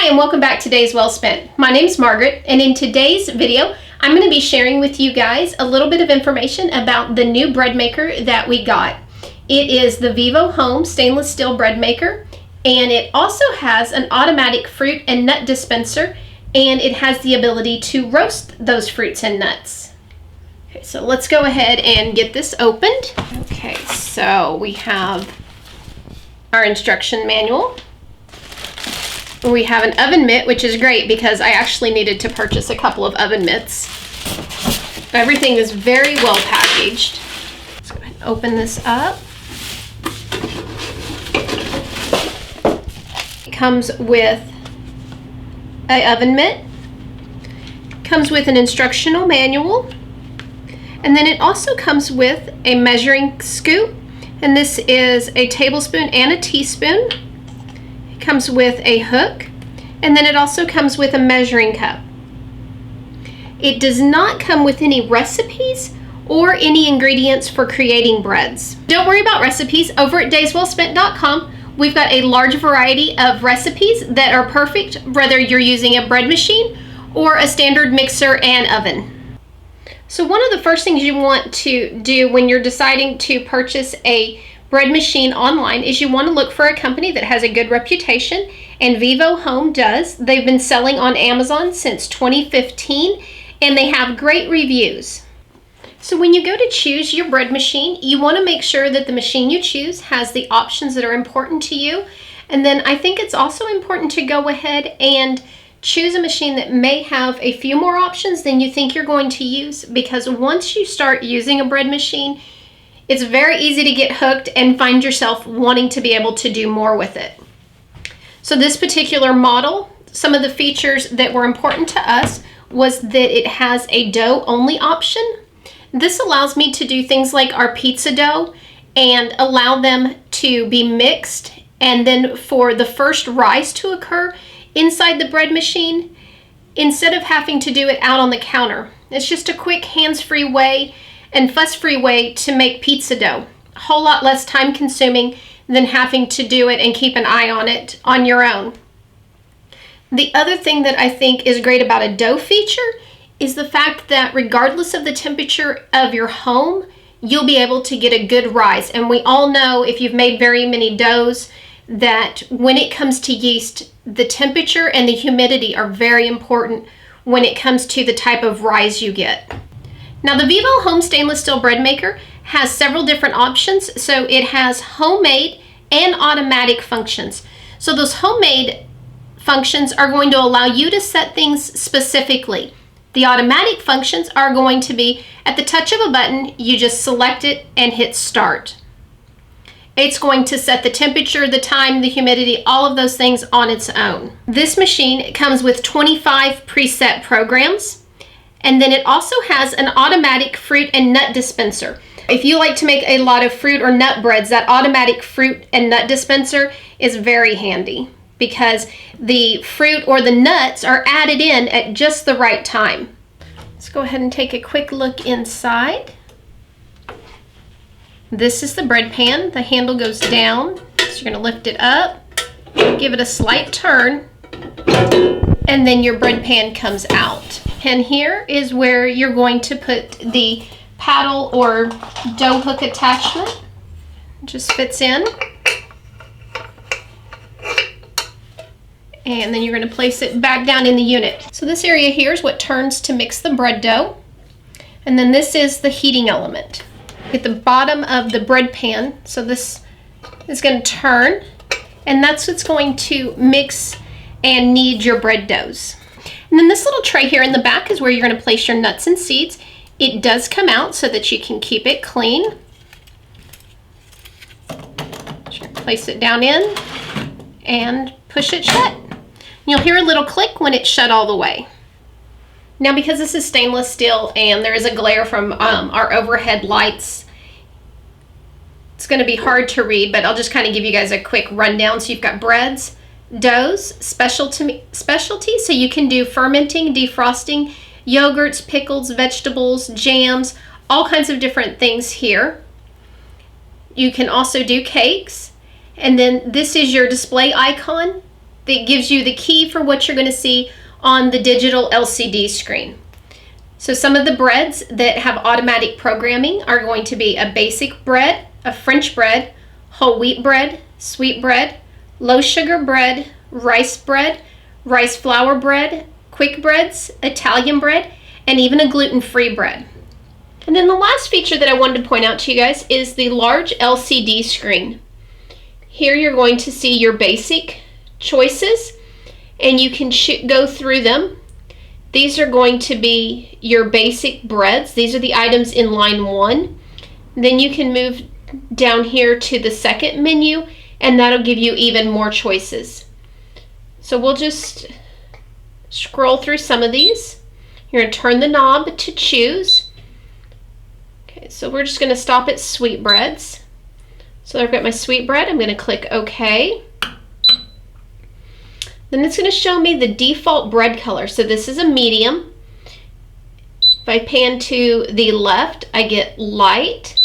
Hi and welcome back to Days Well Spent. My name is Margaret, and in today's video I'm going to be sharing with you guys a little bit of information about the new bread maker that we got. It is the VIVOHOME stainless steel bread maker, and it also has an automatic fruit and nut dispenser, and it has the ability to roast those fruits and nuts. Okay, so let's go ahead and get this opened. Okay, so we have our instruction manual. We have an oven mitt, which is great because I actually needed to purchase a couple of oven mitts. Everything is very well packaged. Let's go ahead and open this up. It comes with an oven mitt, comes with an instructional manual, and then it also comes with a measuring scoop, and this is a tablespoon and a teaspoon. Comes with a hook, and then it also comes with a measuring cup. It does not come with any recipes or any ingredients for creating breads. Don't worry about recipes. Over at dayswellspent.com, we've got a large variety of recipes that are perfect whether you're using a bread machine or a standard mixer and oven. So one of the first things you want to do when you're deciding to purchase a bread machine online is you want to look for a company that has a good reputation, and VIVOHOME does. They've been selling on Amazon since 2015, and they have great reviews. So when you go to choose your bread machine, you want to make sure that the machine you choose has the options that are important to you. And then I think it's also important to go ahead and choose a machine that may have a few more options than you think you're going to use, because once you start using a bread machine, it's very easy to get hooked and find yourself wanting to be able to do more with it. So this particular model, some of the features that were important to us was that it has a dough only option. This allows me to do things like our pizza dough and allow them to be mixed, and then for the first rise to occur inside the bread machine, instead of having to do it out on the counter. It's just a quick hands-free way and fuss-free way to make pizza dough. A whole lot less time consuming than having to do it and keep an eye on it on your own. The other thing that I think is great about a dough feature is the fact that regardless of the temperature of your home, you'll be able to get a good rise. And we all know, if you've made very many doughs, that when it comes to yeast, the temperature and the humidity are very important when it comes to the type of rise you get. Now the VIVOHOME stainless steel bread maker has several different options. So it has homemade and automatic functions. So those homemade functions are going to allow you to set things specifically. The automatic functions are going to be at the touch of a button, you just select it and hit start. It's going to set the temperature, the time, the humidity, all of those things on its own. This machine comes with 25 preset programs. And then it also has an automatic fruit and nut dispenser. If you like to make a lot of fruit or nut breads, that automatic fruit and nut dispenser is very handy because the fruit or the nuts are added in at just the right time. Let's go ahead and take a quick look inside. This is the bread pan. The handle goes down, so you're going to lift it up, give it a slight turn, and then your bread pan comes out. And here is where you're going to put the paddle or dough hook attachment. It just fits in. And then you're going to place it back down in the unit. So this area here is what turns to mix the bread dough. And then this is the heating element at the bottom of the bread pan. So this is going to turn, and that's what's going to mix and knead your bread doughs. And then this little tray here in the back is where you're going to place your nuts and seeds. It does come out so that you can keep it clean. Just place it down in and push it shut. You'll hear a little click when it's shut all the way. Now, because this is stainless steel and there is a glare from our overhead lights, it's going to be hard to read, but I'll just kind of give you guys a quick rundown. So you've got breads, doughs, specialty, so you can do fermenting, defrosting, yogurts, pickles, vegetables, jams, all kinds of different things here. You can also do cakes, and then this is your display icon. that gives you the key for what you're going to see on the digital LCD screen. So some of the breads that have automatic programming are going to be a basic bread, a French bread, whole wheat bread, sweet bread, low sugar bread, rice flour bread, quick breads, Italian bread, and even a gluten-free bread. And then the last feature that I wanted to point out to you guys is the large LCD screen. Here you're going to see your basic choices, and you can go through them. These are going to be your basic breads. These are the items in line 1. Then you can move down here to the second menu, and that'll give you even more choices. So we'll just scroll through some of these. You're going to turn the knob to choose. Okay, so we're just going to stop at sweetbreads. So I've got my sweet bread. I'm going to click OK. Then it's going to show me the default bread color. So this is a medium. If I pan to the left, I get light,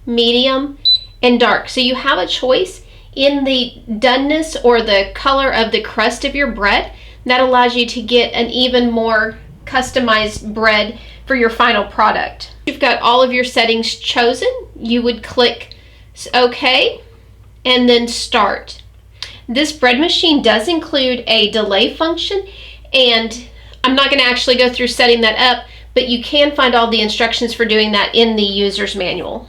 medium, and dark. So you have a choice in the doneness or the color of the crust of your bread. That allows you to get an even more customized bread for your final product. You've got all of your settings chosen. You would click OK and then start. This bread machine does include a delay function, and I'm not going to actually go through setting that up, but you can find all the instructions for doing that in the user's manual.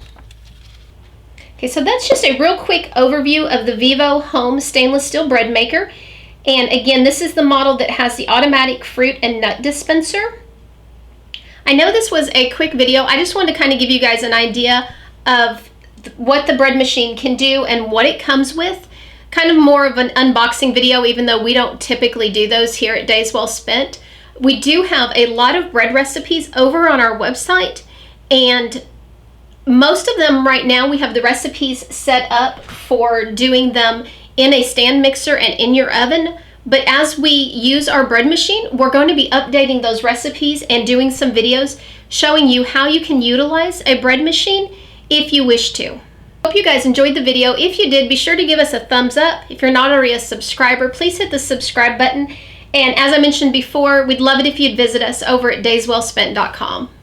Okay, so that's just a real quick overview of the VIVOHOME stainless steel bread maker. And again, this is the model that has the automatic fruit and nut dispenser. I know this was a quick video. I just wanted to kind of give you guys an idea of what the bread machine can do and what it comes with. Kind of more of an unboxing video, even though we don't typically do those here at Days Well Spent. We do have a lot of bread recipes over on our website, and most of them right now we have the recipes set up for doing them in a stand mixer and in your oven. But as we use our bread machine, we're going to be updating those recipes and doing some videos showing you how you can utilize a bread machine if you wish to. Hope you guys enjoyed the video. If you did, be sure to give us a thumbs up. If you're not already a subscriber, please hit the subscribe button. And as I mentioned before, we'd love it if you'd visit us over at dayswellspent.com.